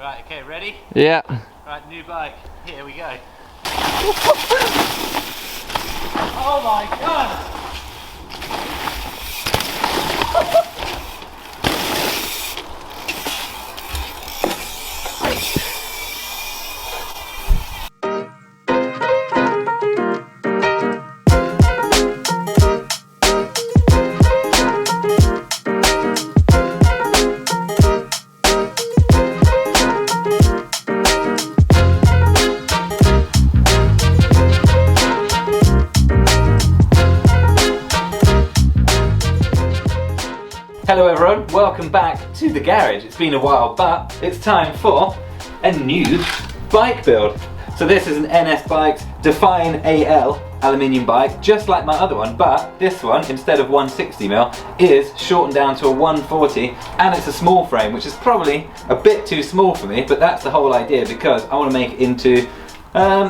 Right, okay, ready? Yeah. Right, new bike. Here we go. Oh my god! Hello everyone, welcome back to the garage. It's been a while, but it's time for a new bike build. So this is an NS Bikes Define AL aluminium bike, just like my other one, but this one, instead of 160mm, is shortened down to a 140, and it's a small frame, which is probably a bit too small for me, but that's the whole idea, because I want to make it into,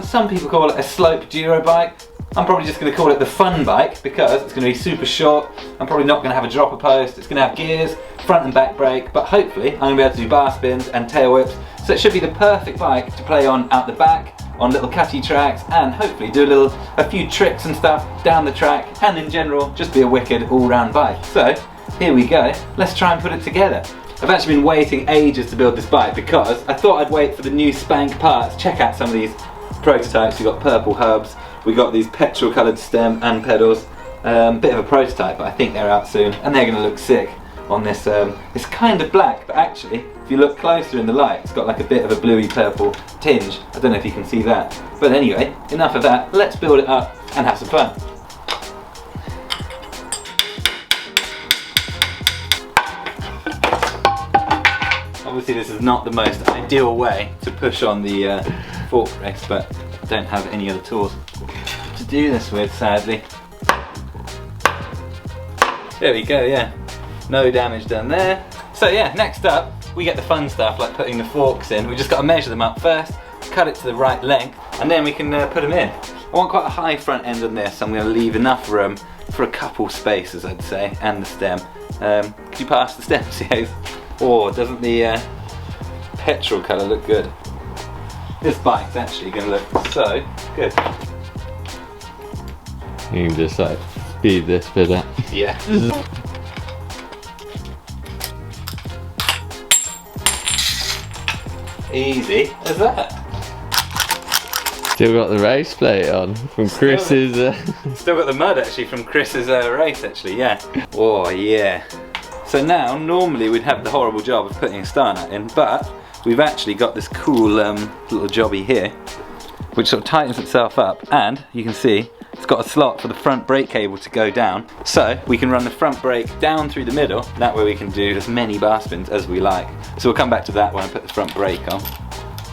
some people call it a SlopeDuro bike. I'm probably just going to call it the fun bike because it's going to be super short. I'm probably not going to have a dropper post. It's going to have gears, front and back brake, but hopefully I'm going to be able to do bar spins and tail whips. So it should be the perfect bike to play on out the back, on little cutty tracks, and hopefully do a few tricks and stuff down the track, and in general just be a wicked all-round bike. So here we go. Let's try and put it together. I've actually been waiting ages to build this bike because I thought I'd wait for the new Spank parts. Check out some of these prototypes. We've got purple hubs. We got these petrol coloured stem and pedals, bit of a prototype, but I think they're out soon, and they're going to look sick on this. It's kind of black, but actually, if you look closer in the light, it's got like a bit of a bluey purple tinge. I don't know if you can see that. But anyway, enough of that. Let's build it up and have some fun. Obviously, this is not the most ideal way to push on the fork race, but I don't have any other tools to do this with, sadly. There we go, yeah. No damage done there. So yeah, next up, we get the fun stuff like putting the forks in. We just got to measure them up first, cut it to the right length, and then we can put them in. I want quite a high front end on this, so I'm going to leave enough room for a couple spaces, I'd say, and the stem. Could you pass the stem, Ciaz? Or doesn't the petrol colour look good? This bike's actually going to look so good. You can just like speed this bit up. Yeah. Easy as that. Still got the race plate on from Chris's. Still got the mud actually from Chris's race actually, yeah. Oh yeah. So now, normally we'd have the horrible job of putting a star nut in, but we've actually got this cool little jobby here, which sort of tightens itself up, and you can see it's got a slot for the front brake cable to go down, so we can run the front brake down through the middle. That way we can do as many bar spins as we like. So we'll come back to that when I put the front brake on.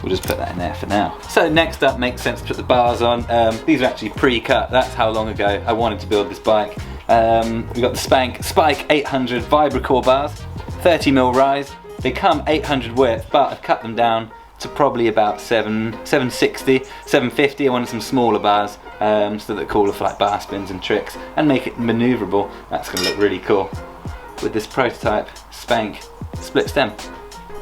We'll just put that in there for now. So next up, makes sense to put the bars on. These are actually pre-cut. That's how long ago I wanted to build this bike. We've got the Spank Spike 800 vibrocore bars, 30mm rise. They come 800 width, but I've cut them down to probably about 760, 750. I wanted some smaller bars so they're cooler for like bar spins and tricks and make it maneuverable. That's going to look really cool with this prototype Spank split stem.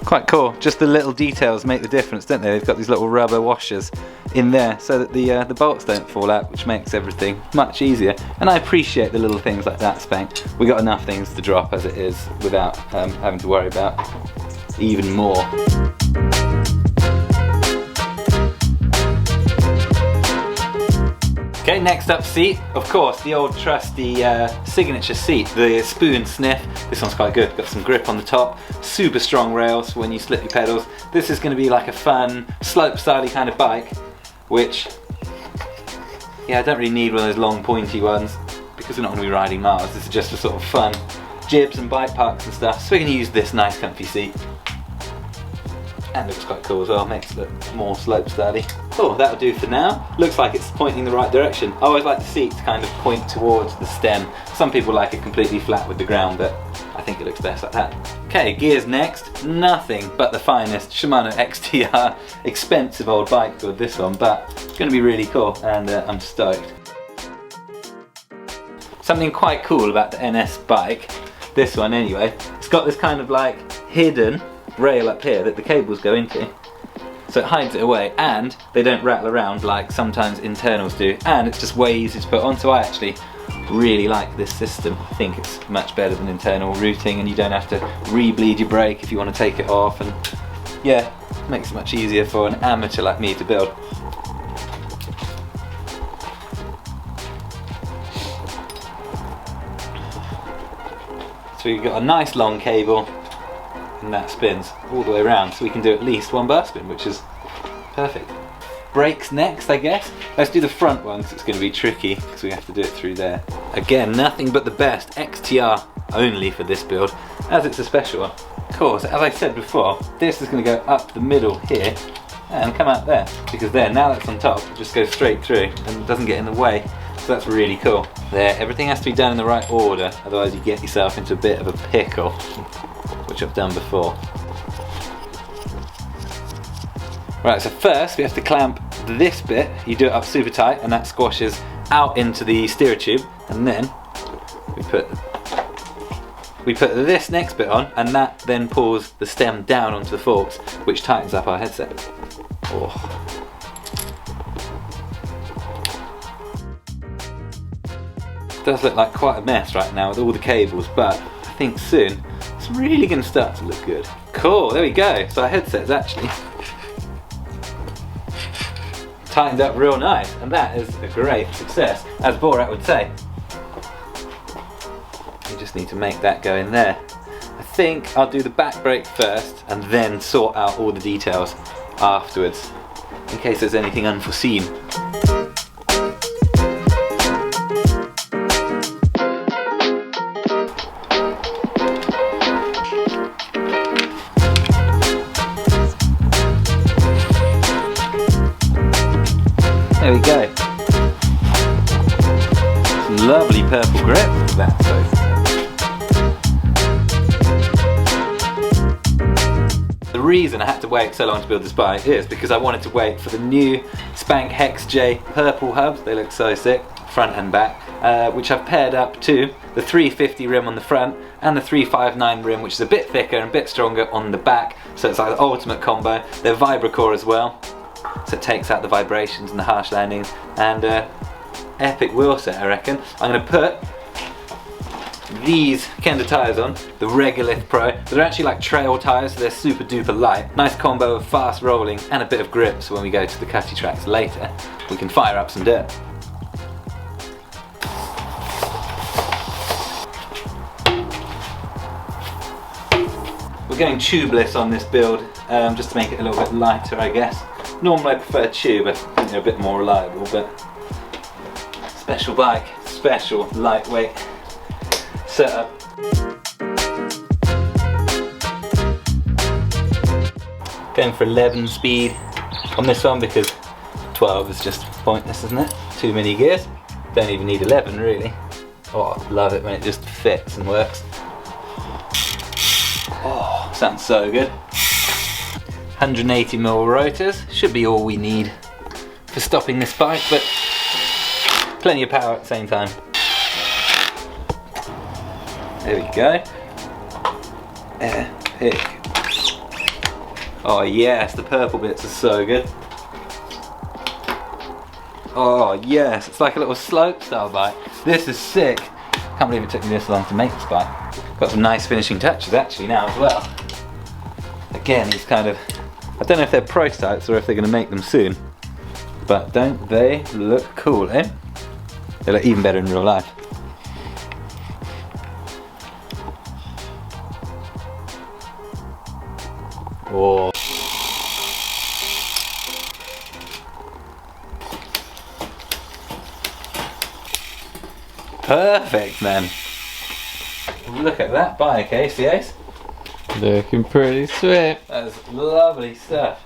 Quite cool. Just the little details make the difference, don't they? They've got these little rubber washers in there so that the bolts don't fall out, which makes everything much easier. And I appreciate the little things like that, Spank. We got enough things to drop as it is without having to worry about even more. Okay, next up, seat. Of course, the old trusty signature seat, the spoon sniff. This one's quite good. Got some grip on the top, super strong rails for when you slip your pedals. This is going to be like a fun, slope-style kind of bike, which, yeah, I don't really need one of those long, pointy ones because we're not going to be riding miles. This is just for sort of fun jibs and bike parks and stuff. So we're going to use this nice, comfy seat. And looks quite cool as well, makes it look more slope-styley. Oh, that'll do for now. Looks like it's pointing the right direction. I always like the seat to kind of point towards the stem. Some people like it completely flat with the ground, but I think it looks best like that. Okay, gears next. Nothing but the finest Shimano XTR. Expensive old bike build, this one, but it's going to be really cool, and I'm stoked. Something quite cool about the NS bike, this one anyway, it's got this kind of like hidden rail up here that the cables go into. So it hides it away, and they don't rattle around like sometimes internals do, and it's just way easier to put on. So I actually really like this system. I think it's much better than internal routing, and you don't have to re-bleed your brake if you want to take it off, and yeah, it makes it much easier for an amateur like me to build. So we've got a nice long cable, and that spins all the way around, so we can do at least one bar spin, which is perfect. Brakes next, I guess. Let's do the front one because it's going to be tricky because we have to do it through there. Again, nothing but the best, XTR only for this build, as it's a special one. Of course, as I said before, this is going to go up the middle here and come out there, because there, now that's on top, it just goes straight through and doesn't get in the way. So that's really cool. There, everything has to be done in the right order, otherwise you get yourself into a bit of a pickle, which I've done before. Right, so first we have to clamp this bit. You do it up super tight and that squashes out into the steerer tube, and then we put this next bit on, and that then pulls the stem down onto the forks, which tightens up our headset. Oh. It does look like quite a mess right now with all the cables, but I think soon it's really going to start to look good. Cool, there we go. So our headset's actually tightened up real nice, and that is a great success, as Borat would say. You just need to make that go in there. I think I'll do the back brake first and then sort out all the details afterwards, in case there's anything unforeseen. There we go. Some lovely purple grip. That's so. The reason I had to wait so long to build this bike is because I wanted to wait for the new Spank Hex J purple hubs. They look so sick, front and back, which I've paired up to the 350 rim on the front and the 359 rim, which is a bit thicker and a bit stronger on the back. So it's like the ultimate combo. They're vibrocore as well, so it takes out the vibrations and the harsh landings, and epic wheel set, I reckon. I'm going to put these Kenda tyres on, the Regolith Pro. They're actually like trail tyres, so they're super duper light. Nice combo of fast rolling and a bit of grip, so when we go to the cutty tracks later, we can fire up some dirt. We're going tubeless on this build, just to make it a little bit lighter, I guess. Normally I prefer tube, I think they're a bit more reliable, but special bike, special lightweight setup. Going for 11 speed on this one because 12 is just pointless, isn't it? Too many gears. Don't even need 11 really. Oh, love it when it just fits and works. Oh, sounds so good. 180mm rotors should be all we need for stopping this bike, but plenty of power at the same time. There we go. Epic. Oh yes, the purple bits are so good. Oh yes, it's like a little slopestyle bike. This is sick. Can't believe it took me this long to make this bike. Got some nice finishing touches actually now as well. Again, these kind of, I don't know if they're prototypes or if they're going to make them soon, but don't they look cool, eh? They look even better in real life. Oh. Perfect, man. Look at that bike, eh, CAs? Looking pretty sweet. That's lovely stuff.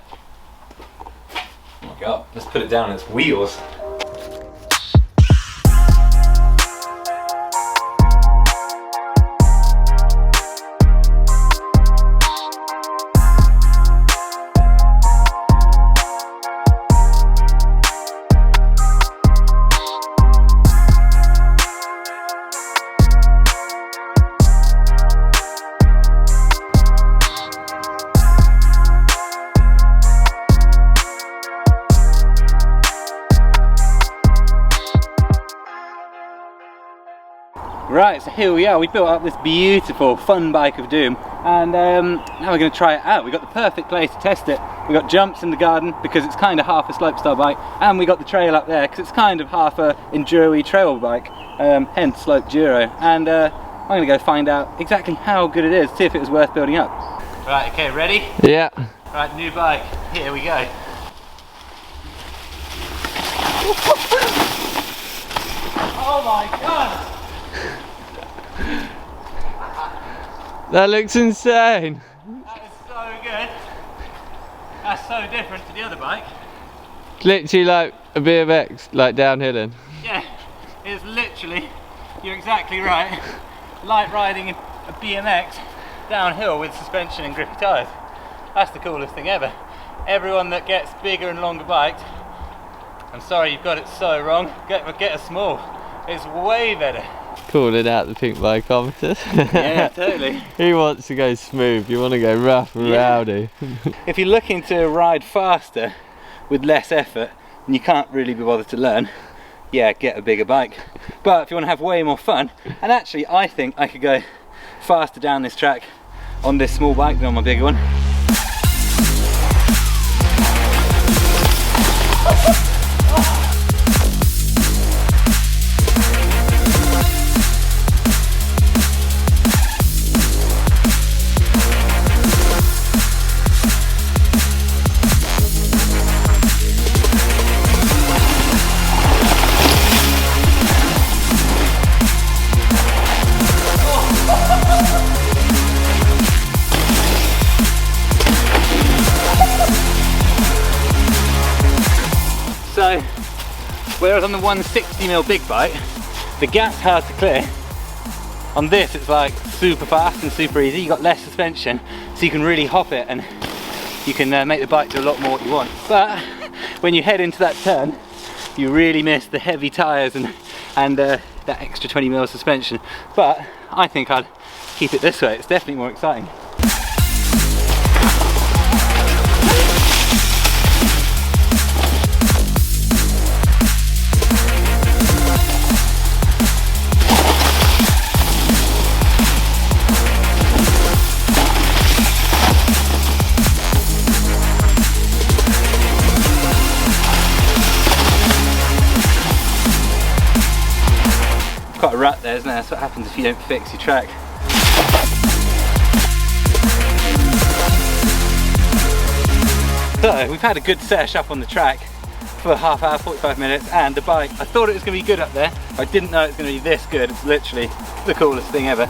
Oh my god, let's put it down on its wheels. Right, so here we are. We built up this beautiful fun bike of doom, and now we're going to try it out. We've got the perfect place to test it. We've got jumps in the garden because it's kind of half a slopestyle bike, and we got the trail up there because it's kind of half a enduro-y trail bike, hence SlopeDuro. And I'm going to go find out exactly how good it is, see if it was worth building up. Right, okay, ready? Yeah. Right, new bike. Here we go. Oh my god! That looks insane. That is so good. That's so different to the other bike. It's literally like a BMX, like downhilling. Yeah, it's literally, you're exactly right, light riding a BMX downhill with suspension and grippy tyres. That's the coolest thing ever. Everyone that gets bigger and longer bikes, I'm sorry you've got it so wrong, get a small. It's way better. Calling out the pink bikeometers. Yeah, totally. Who wants to go smooth? You want to go rough and rowdy. If you're looking to ride faster with less effort and you can't really be bothered to learn, yeah, get a bigger bike. But if you want to have way more fun, and actually I think I could go faster down this track on this small bike than on my bigger one. So, whereas on the 160mm big bike, the gap's hard to clear, on this it's like super fast and super easy. You got less suspension, so you can really hop it and you can make the bike do a lot more what you want. But when you head into that turn, you really miss the heavy tyres and that extra 20mm suspension. But I think I'd keep it this way, it's definitely more exciting. Quite a rut there, isn't there? That's what happens if you don't fix your track. So we've had a good sesh up on the track for a half hour, 45 minutes, and the bike, I thought it was going to be good up there. I didn't know it was going to be this good. It's literally the coolest thing ever.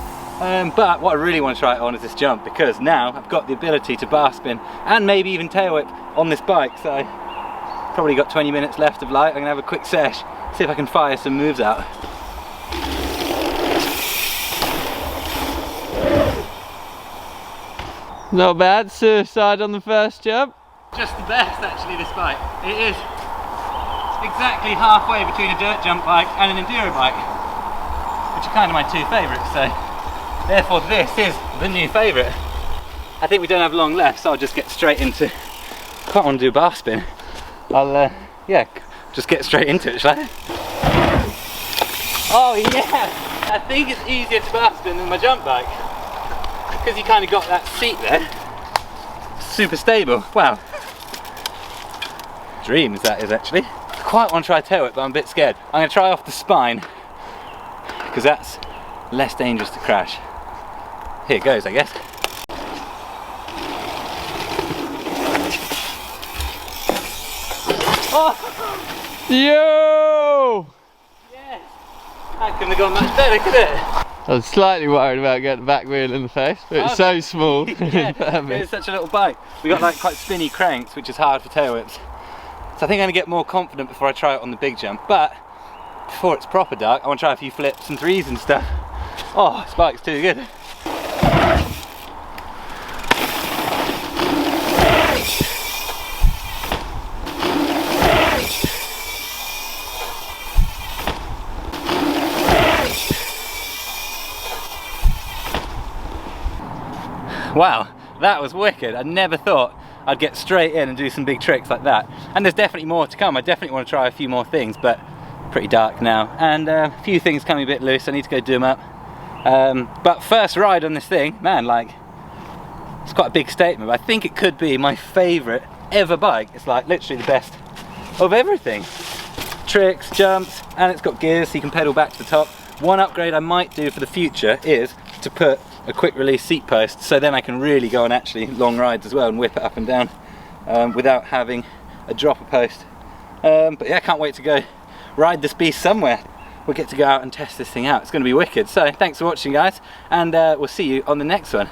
But what I really want to try it on is this jump, because now I've got the ability to bar spin and maybe even tail whip on this bike. So probably got 20 minutes left of light. I'm going to have a quick sesh, see if I can fire some moves out. Not bad, suicide on the first jump. Just the best actually, this bike. It is exactly halfway between a dirt jump bike and an enduro bike, which are kind of my two favourites, so therefore this is the new favourite. I think we don't have long left, so I'll just get straight into, I can't want to do a bar spin. I'll yeah, just get straight into it, shall I? Oh yeah! I think it's easier to bar spin than my jump bike, because you kind of got that seat there, super stable. Wow, dreams that is actually. I quite want to try tail whip, but I'm a bit scared. I'm going to try off the spine because that's less dangerous to crash. Here it goes, I guess. Oh! Yo! Yes! That couldn't have gone much better, could it? I was slightly worried about getting the back wheel in the face, but it's so small. Yeah, it's such a little bike. We got like quite spinny cranks, which is hard for tail whips. So I think I'm going to get more confident before I try it on the big jump. But before it's proper dark, I want to try a few flips and threes and stuff. Oh, this bike's too good. Wow, that was wicked. I never thought I'd get straight in and do some big tricks like that. And there's definitely more to come. I definitely want to try a few more things, but pretty dark now. And a few things coming a bit loose. I need to go do them up. But first ride on this thing, man, like, it's quite a big statement, but I think it could be my favourite ever bike. It's like literally the best of everything. Tricks, jumps, and it's got gears so you can pedal back to the top. One upgrade I might do for the future is to put a quick release seat post, so then I can really go on actually long rides as well and whip it up and down without having a dropper post. But yeah, I can't wait to go ride this beast somewhere. We'll get to go out and test this thing out. It's going to be wicked. So thanks for watching, guys, and we'll see you on the next one.